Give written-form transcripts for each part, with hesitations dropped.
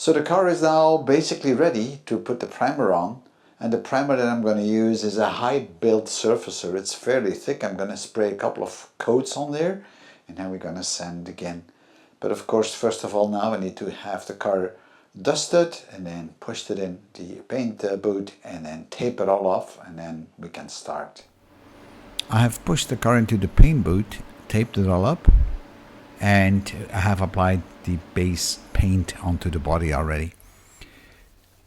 So the car is now basically ready to put the primer on, and the primer that I'm going to use is a high build surfacer. It's fairly thick. I'm going to spray a couple of coats on there and then we're going to sand again. But of course, first of all, now I need to have the car dusted and then pushed it in the paint booth and then tape it all off, and then we can start. I have pushed the car into the paint booth, taped it all up, and I have applied the base paint onto the body already.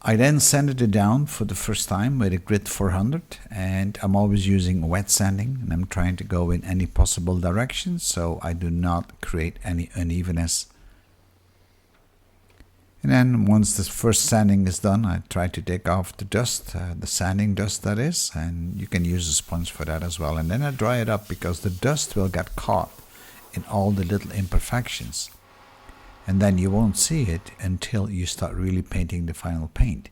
I then sanded it down for the first time with a grit 400, and I'm always using wet sanding, and I'm trying to go in any possible direction so I do not create any unevenness. And then once the first sanding is done, I try to take off the dust, the sanding dust that is, and you can use a sponge for that as well. And then I dry it up because the dust will get caught in all the little imperfections, and then you won't see it until you start really painting the final paint.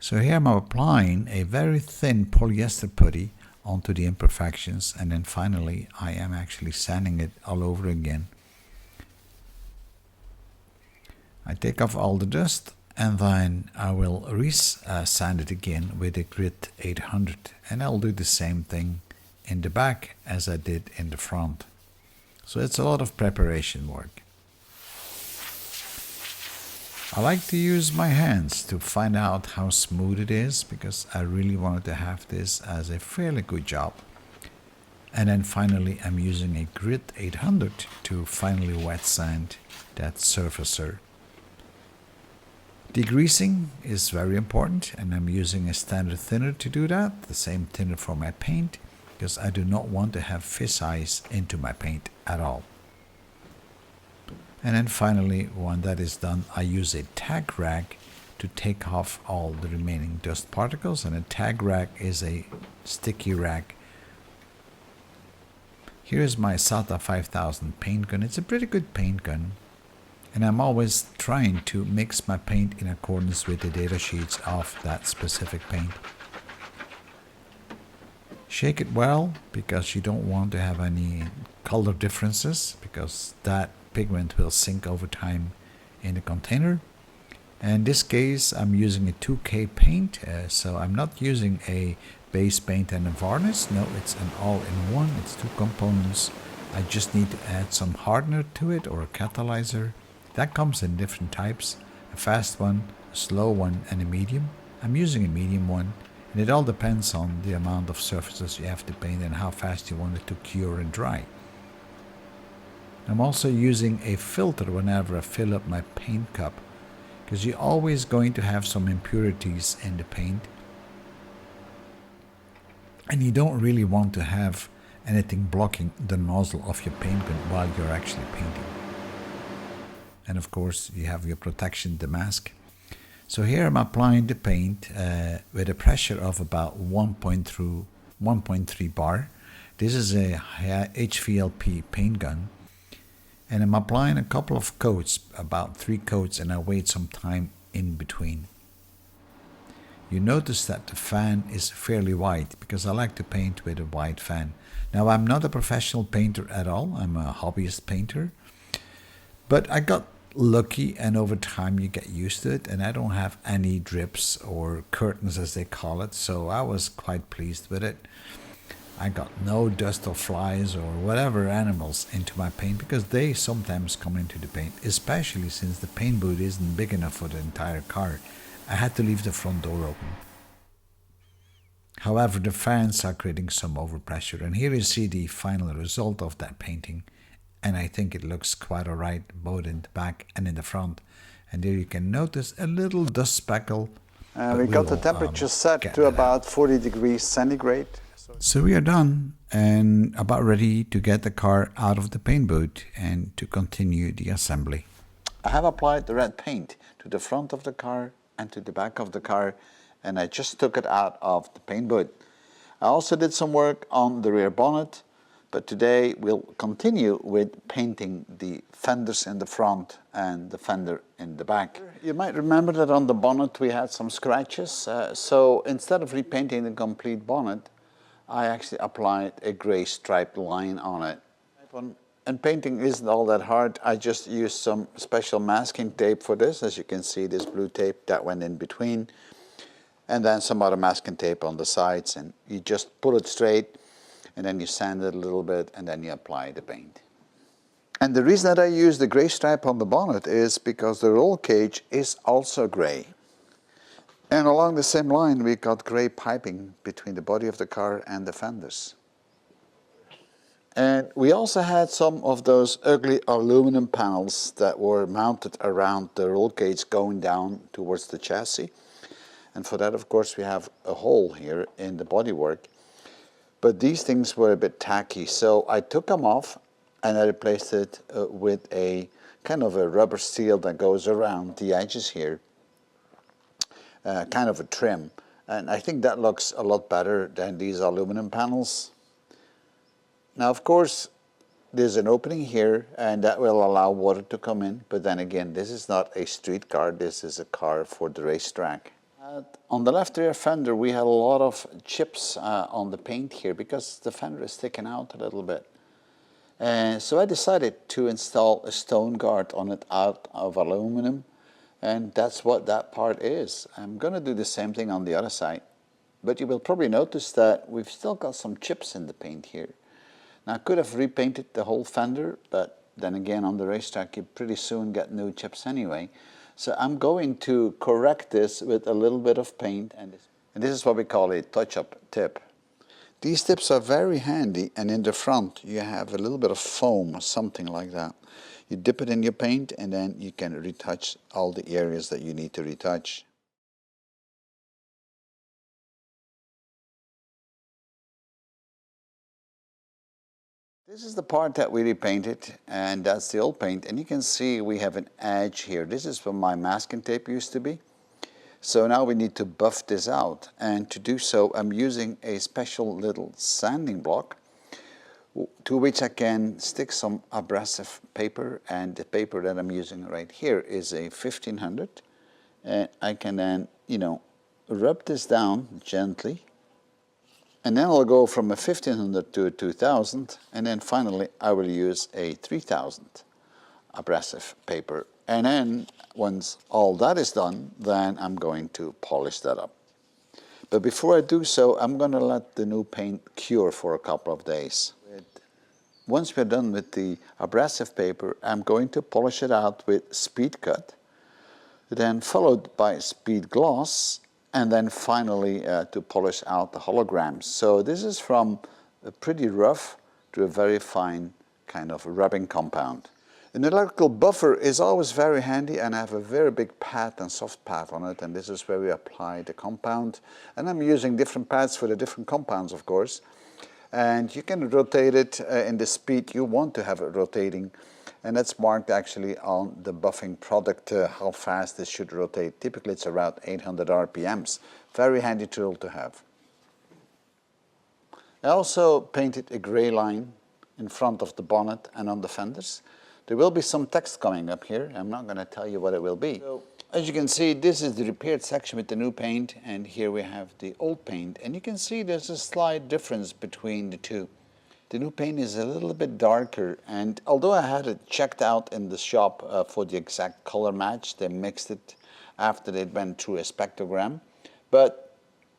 So here I'm applying a very thin polyester putty onto the imperfections, and then finally I am actually sanding it all over again. I take off all the dust and then I will sand it again with a grit 800, and I'll do the same thing in the back as I did in the front. So it's a lot of preparation work. I like to use my hands to find out how smooth it is, because I really wanted to have this as a fairly good job. And then finally I'm using a grit 800 to finally wet sand that surfacer. Degreasing is very important, and I'm using a standard thinner to do that, the same thinner for my paint, because I do not want to have fish eyes into my paint at all. And then finally, when that is done, I use a tag rag to take off all the remaining dust particles, and a tag rag is a sticky rag. Here's my SATA 5000 paint gun. It's a pretty good paint gun, and I'm always trying to mix my paint in accordance with the data sheets of that specific paint. Shake it well, because you don't want to have any color differences, because that pigment will sink over time in the container. And in this case I'm using a 2K paint, so I'm not using a base paint and a varnish. No, it's an all-in-one. It's two components. I just need to add some hardener to it, or a catalyzer. That comes in different types: a fast one, a slow one, and a medium. I'm using a medium one. And it all depends on the amount of surfaces you have to paint and how fast you want it to cure and dry. I'm also using a filter whenever I fill up my paint cup, because you're always going to have some impurities in the paint, and you don't really want to have anything blocking the nozzle of your paint gun while you're actually painting. And of course you have your protection, the mask. So here I'm applying the paint with a pressure of about 1.3 bar. This is a HVLP paint gun, and I'm applying a couple of coats, about 3 coats, and I wait some time in between. You notice that the fan is fairly wide, because I like to paint with a wide fan. Now I'm not a professional painter at all. I'm a hobbyist painter, but I got lucky, and over time you get used to it, and I don't have any drips or curtains as they call it, so I was quite pleased with it. I got no dust or flies or whatever animals into my paint, because they sometimes come into the paint, especially since the paint booth isn't big enough for the entire car. I had to leave the front door open. However, the fans are creating some overpressure, and here you see the final result of that painting. And I think it looks quite alright, both in the back and in the front. And there you can notice a little dust speckle. We got the temperature set to about 40 degrees centigrade. So we are done and about ready to get the car out of the paint booth and to continue the assembly. I have applied the red paint to the front of the car and to the back of the car, and I just took it out of the paint booth. I also did some work on the rear bonnet, but today we'll continue with painting the fenders in the front and the fender in the back. You might remember that on the bonnet we had some scratches, so instead of repainting the complete bonnet, I actually applied a gray striped line on it. And painting isn't all that hard. I just used some special masking tape for this. As you can see, this blue tape that went in between, and then some other masking tape on the sides, and you just pull it straight, and then you sand it a little bit, and then you apply the paint. And the reason that I use the gray stripe on the bonnet is because the roll cage is also gray. And along the same line, we got gray piping between the body of the car and the fenders. And we also had some of those ugly aluminum panels that were mounted around the roll cage going down towards the chassis. And for that, of course, we have a hole here in the bodywork. But these things were a bit tacky, so I took them off and I replaced it with a kind of a rubber seal that goes around the edges here, kind of a trim. And I think that looks a lot better than these aluminum panels. Now, of course, there's an opening here, and that will allow water to come in. But then again, this is not a street car. This is a car for the racetrack. On the left rear fender, we had a lot of chips on the paint here because the fender is sticking out a little bit. And so I decided to install a stone guard on it out of aluminum. And that's what that part is. I'm going to do the same thing on the other side. But you will probably notice that we've still got some chips in the paint here. Now, I could have repainted the whole fender, but then again, on the racetrack, you pretty soon get new chips anyway. So I'm going to correct this with a little bit of paint, and this is what we call a touch-up tip. These tips are very handy, and in the front, you have a little bit of foam or something like that. You dip it in your paint, and then you can retouch all the areas that you need to retouch. This is the part that we repainted, and that's the old paint. And you can see we have an edge here. This is where my masking tape used to be. So now we need to buff this out. And to do so, I'm using a special little sanding block to which I can stick some abrasive paper. And the paper that I'm using right here is a 1500. And I can then, rub this down gently. And then I'll go from a 1500 to a 2000, and then finally I will use a 3000 abrasive paper. And then once all that is done, then I'm going to polish that up. But before I do so, I'm going to let the new paint cure for a couple of days. Once we're done with the abrasive paper, I'm going to polish it out with speed cut, then followed by speed gloss, and then finally to polish out the holograms. So this is from a pretty rough to a very fine kind of rubbing compound. An electrical buffer is always very handy, and I have a very big pad and soft pad on it, and this is where we apply the compound. And I'm using different pads for the different compounds, of course. And you can rotate it in the speed you want to have it rotating. And that's marked actually on the buffing product, how fast this should rotate. Typically it's around 800 RPMs. Very handy tool to have. I also painted a gray line in front of the bonnet and on the fenders. There will be some text coming up here. I'm not going to tell you what it will be. So, as you can see, this is the repaired section with the new paint, and here we have the old paint. And you can see there's a slight difference between the two. The new paint is a little bit darker, and although I had it checked out in the shop for the exact color match, they mixed it after they went through a spectrogram, but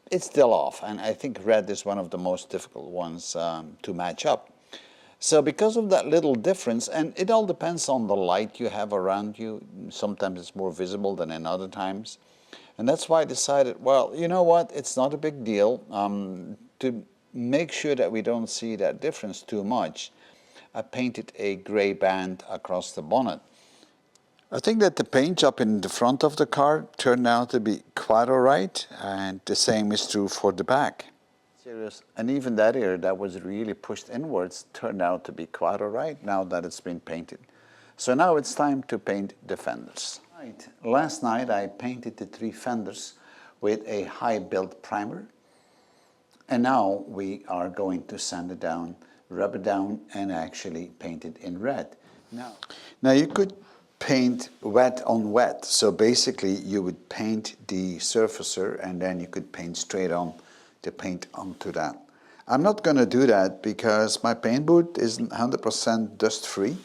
it's still off, and I think red is one of the most difficult ones to match up. So because of that little difference, and it all depends on the light you have around you, sometimes it's more visible than in other times, and that's why I decided, well, you know what, it's not a big deal to make sure that we don't see that difference too much. I painted a gray band across the bonnet. I think that the paint job in the front of the car turned out to be quite all right, and the same is true for the back. Serious. And even that area that was really pushed inwards turned out to be quite all right now that it's been painted. So now it's time to paint the fenders. Right. Last night I painted the 3 fenders with a high build primer. And now we are going to sand it down, rub it down, and actually paint it in red. Now you could paint wet on wet. So basically you would paint the surfacer and then you could paint straight on the paint onto that. I'm not going to do that because my paint booth isn't 100% dust free.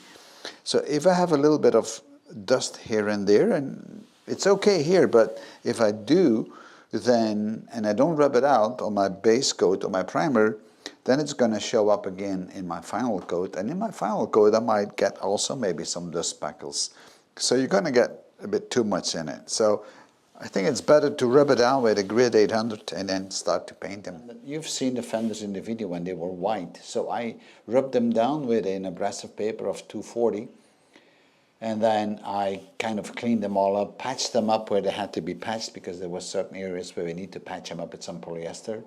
So if I have a little bit of dust here and there, and it's okay here, but if I do, then, and I don't rub it out on my base coat or my primer, then it's going to show up again in my final coat. And in my final coat, I might get also maybe some dust speckles. So you're going to get a bit too much in it. So I think it's better to rub it down with a grit 800 and then start to paint them. You've seen the fenders in the video when they were white. So I rubbed them down with an abrasive paper of 240. And then I kind of cleaned them all up, patched them up where they had to be patched because there were certain areas where we need to patch them up with some polyester.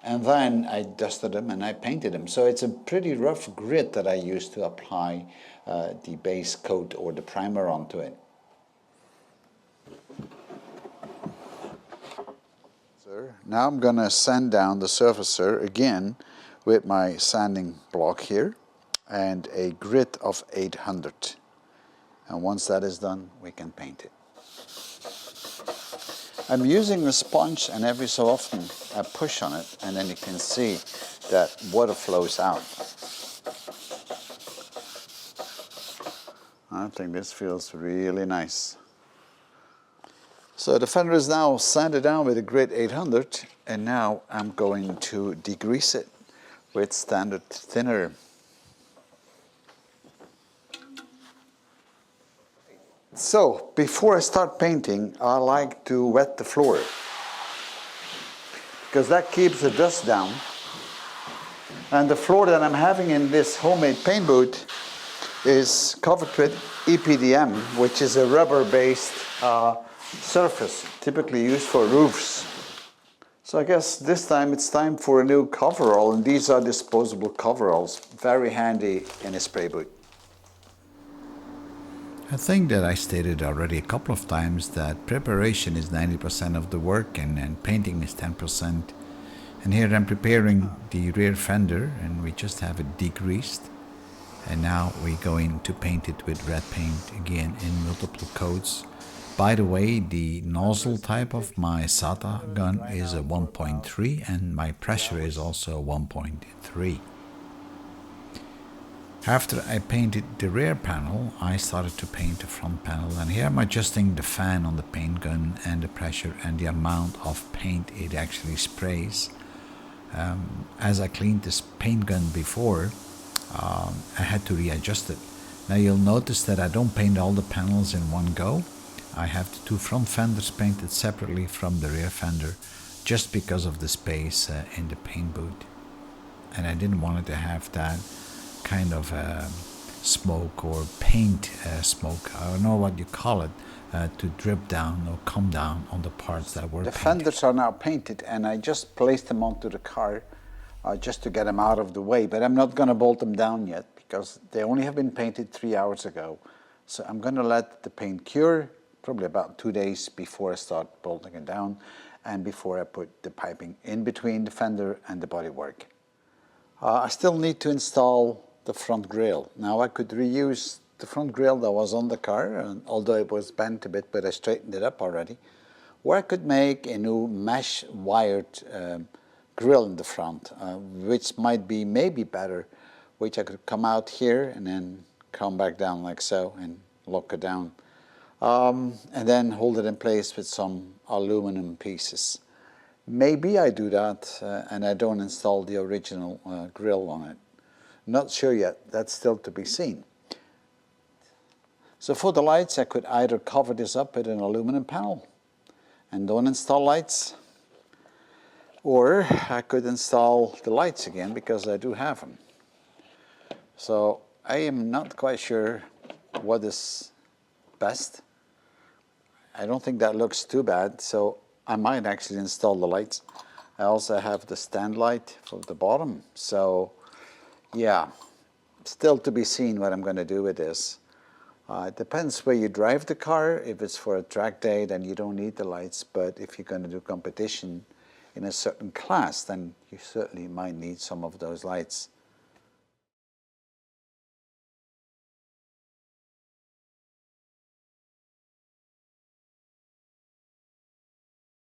And then I dusted them and I painted them. So it's a pretty rough grit that I used to apply the base coat or the primer onto it. Now I'm going to sand down the surfacer again with my sanding block here and a grit of 800. And once that is done, we can paint it. I'm using a sponge, and every so often I push on it, and then you can see that water flows out. I think this feels really nice. So the fender is now sanded down with a grit 800, and now I'm going to degrease it with standard thinner. So before I start painting, I like to wet the floor because that keeps the dust down. And the floor that I'm having in this homemade paint booth is covered with EPDM, which is a rubber-based surface, typically used for roofs. So I guess this time it's time for a new coverall, and these are disposable coveralls, very handy in a spray booth. I think that I stated already a couple of times that preparation is 90% of the work and painting is 10%. And here I'm preparing the rear fender, and we just have it degreased. And now we're going to paint it with red paint again in multiple coats. By the way, the nozzle type of my SATA gun is a 1.3 and my pressure is also 1.3. After I painted the rear panel, I started to paint the front panel, and here I'm adjusting the fan on the paint gun and the pressure and the amount of paint it actually sprays. As I cleaned this paint gun before, I had to readjust it. Now you'll notice that I don't paint all the panels in one go. I have the two front fenders painted separately from the rear fender just because of the space in the paint booth. And I didn't want it to have that kind of smoke or paint smoke, I don't know what you call it, to drip down or come down on the parts that were painted. The fenders are now painted, and I just placed them onto the car just to get them out of the way, but I'm not going to bolt them down yet because they only have been painted 3 hours ago. So I'm going to let the paint cure probably about 2 days before I start bolting it down and before I put the piping in between the fender and the bodywork. I still need to install the front grille. Now I could reuse the front grille that was on the car, and although it was bent a bit, but I straightened it up already. Or I could make a new mesh wired grille in the front, which might be maybe better, which I could come out here and then come back down like so and lock it down. And then hold it in place with some aluminum pieces. Maybe I do that and I don't install the original grille on it. Not sure yet, that's still to be seen. So for the lights, I could either cover this up with an aluminum panel and don't install lights, or I could install the lights again because I do have them. So I am not quite sure what is best. I don't think that looks too bad, so I might actually install the lights. I also have the stand light for the bottom, so yeah, still to be seen what I'm going to do with this. It depends where you drive the car. If it's for a track day, then you don't need the lights, but if you're going to do competition in a certain class, then you certainly might need some of those lights.